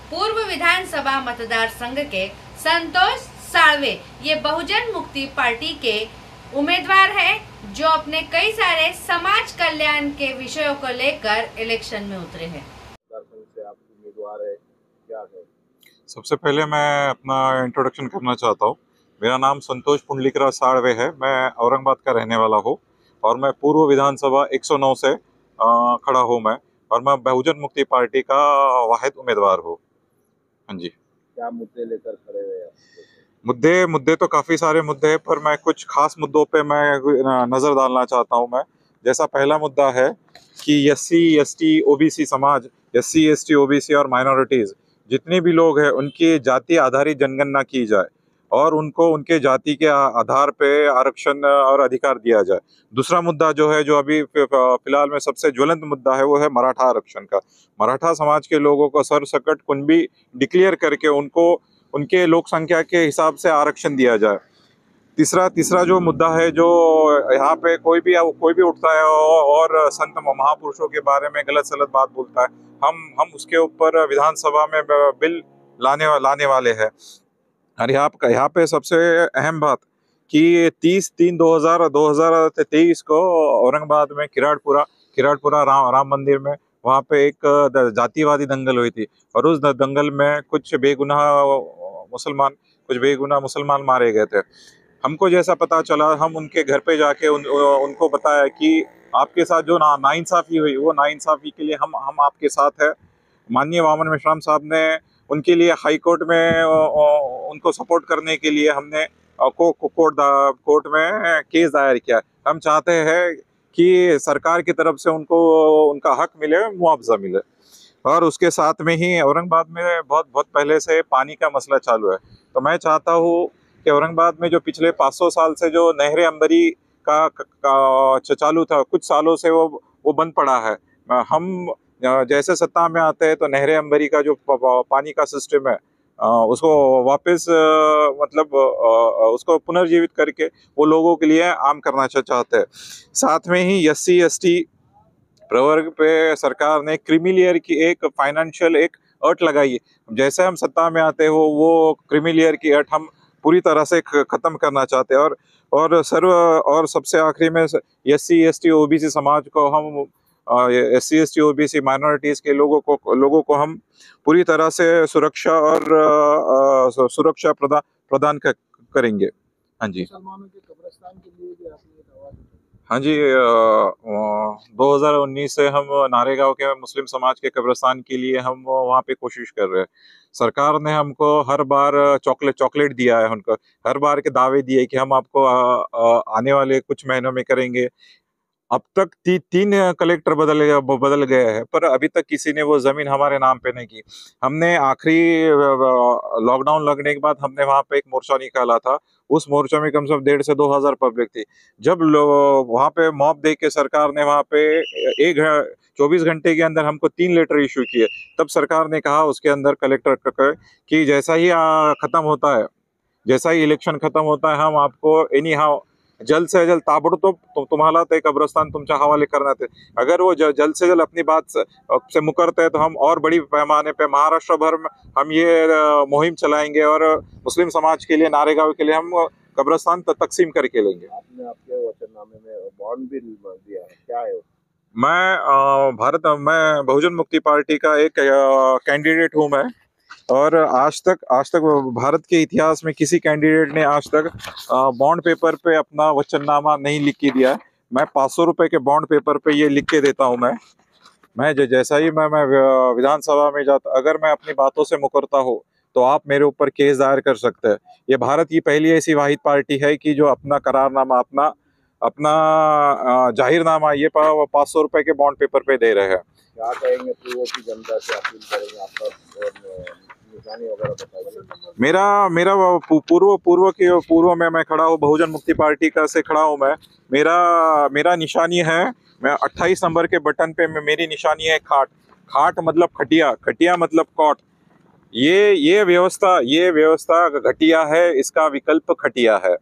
पूर्व विधानसभा मतदार संघ के संतोष साळवे ये बहुजन मुक्ति पार्टी के उम्मीदवार हैं, जो अपने कई सारे समाज कल्याण के विषयों को लेकर इलेक्शन में उतरे हैं। से आप उम्मीदवार है, क्या है? सबसे पहले मैं अपना इंट्रोडक्शन करना चाहता हूँ। मेरा नाम संतोष पुंडलिकराज साळवे है। मैं औरंगाबाद का रहने वाला हूँ और मैं पूर्व विधानसभा 109 से खड़ा हूँ मैं, और मैं बहुजन मुक्ति पार्टी का वाहिद उम्मीदवार हूँ। हाँ जी। क्या मुद्दे लेकर खड़े हुए हैं? मुद्दे तो काफ़ी सारे मुद्दे हैं, पर मैं कुछ खास मुद्दों पे मैं नज़र डालना चाहता हूँ। मैं जैसा पहला मुद्दा है कि SC ST OBC समाज, SC ST OBC और माइनॉरिटीज़ जितने भी लोग हैं उनकी जाति आधारित जनगणना की जाए और उनको उनके जाति के आधार पे आरक्षण और अधिकार दिया जाए। दूसरा मुद्दा जो है, जो अभी फिलहाल में सबसे ज्वलंत मुद्दा है, वो है मराठा आरक्षण का। मराठा समाज के लोगों को सरसकट कुणबी डिक्लेयर करके उनको उनके लोक संख्या के हिसाब से आरक्षण दिया जाए। तीसरा जो मुद्दा है, जो यहाँ पे कोई भी उठता है और संत महापुरुषों के बारे में गलत सलत बात बोलता है, हम उसके ऊपर विधानसभा में बिल लाने वाले हैं। और यहाँ पे सबसे अहम बात कि 30/3/2023 को औरंगाबाद में किराड़पुरा राम मंदिर में वहाँ पे एक जातिवादी दंगल हुई थी, और उस दंगल में कुछ बेगुनाह मुसलमान मारे गए थे। हमको जैसा पता चला, हम उनके घर पे जाके उनको बताया कि आपके साथ जो नाइंसाफ़ी हुई, वो नाइंसाफ़ी के लिए हम आपके साथ है। माननीय वामन मेश्राम साहब ने उनके लिए हाई कोर्ट में उनको सपोर्ट करने के लिए हमने कोर्ट में केस दायर किया। हम चाहते हैं कि सरकार की तरफ से उनको उनका हक मिले, मुआवजा मिले। और उसके साथ में ही औरंगाबाद में बहुत पहले से पानी का मसला चालू है। तो मैं चाहता हूँ कि औरंगाबाद में जो पिछले 500 साल से जो नहर अंबरी का चालू था, कुछ सालों से वो बंद पड़ा है। हम जैसे सत्ता में आते हैं तो नहर अंबरी का जो पानी का सिस्टम है, उसको वापस उसको पुनर्जीवित करके वो लोगों के लिए आम करना चाहते हैं। साथ में ही SC ST प्रवर्ग पे सरकार ने क्रीमी लेयर की एक फाइनेंशियल एक अट लगाई है। जैसे हम सत्ता में आते हो, वो क्रीमी लेयर की अट हम पूरी तरह से खत्म करना चाहते हैं। और सबसे आखिरी में SC ST OBC समाज को हम SC ST OBC माइनॉरिटीज़ के लोगों को हम पूरी तरह से सुरक्षा प्रदान करेंगे। हाँ जी। मुसलमानों के कब्रिस्तान के लिए भी आपने दावा किया? हाँ जी, 2019 से हम नारेगांव के मुस्लिम समाज के कब्रिस्तान के लिए हम वहाँ पे कोशिश कर रहे हैं। सरकार ने हमको हर बार चॉकलेट दिया है, उनको हर बार के दावे दिए कि हम आपको आने वाले कुछ महीनों में करेंगे। अब तक 3 कलेक्टर बदल गए हैं, पर अभी तक किसी ने वो ज़मीन हमारे नाम पे नहीं की। हमने आखिरी लॉकडाउन लगने के बाद हमने वहाँ पे एक मोर्चा निकाला था। उस मोर्चा में कम से कम 1,500 से 2,000 पब्लिक थी। जब वहाँ पे मॉब देख के सरकार ने वहाँ पे 24 घंटे के अंदर हमको 3 लेटर इशू किए। तब सरकार ने कहा उसके अंदर कलेक्टर कि जैसा ही इलेक्शन खत्म होता है, हम आपको एनी हाउ जल्द से जल्द ताबड़तोब तुम्हाला ते कब्रस्तान तुमच्या हवाले करण्यात है। अगर वो जल्द से जल्द अपनी बात से मुकरते हैं तो हम और बड़ी पैमाने पे महाराष्ट्र भर में हम ये मुहिम चलाएंगे और मुस्लिम समाज के लिए, नारेगांव के लिए हम कब्रस्तान तकसीम करके लेंगे। आपने आपके वचननामे में बॉन्ड बिल दिया है, क्या है? मैं बहुजन मुक्ति पार्टी का एक कैंडिडेट हूँ मैं, और आज तक भारत के इतिहास में किसी कैंडिडेट ने आज तक बॉन्ड पेपर पे अपना वचननामा नहीं लिख के दिया है। मैं 500 रुपए के बॉन्ड पेपर पे ये लिख के देता हूँ। मैं जैसा ही मैं विधानसभा में जाता, अगर मैं अपनी बातों से मुकरता हूँ तो आप मेरे ऊपर केस दायर कर सकते हैं। ये भारत की पहली ऐसी वाहिद पार्टी है कि जो अपना करारनामा, अपना जाहिरनामा ये 500 रुपए के बॉन्ड पेपर पे दे रहे हैं। क्या कहेंगे पूर्व की जनता से, अपील करेंगे आपका निशानी वगैरह बताइए? मेरा पूर्व में मैं खड़ा हूँ, बहुजन मुक्ति पार्टी का से खड़ा हूँ मैं। मेरा निशानी है, मैं 28 नंबर के बटन पे मेरी निशानी है खाट मतलब खटिया मतलब कॉट। ये व्यवस्था घटिया है, इसका विकल्प खटिया है।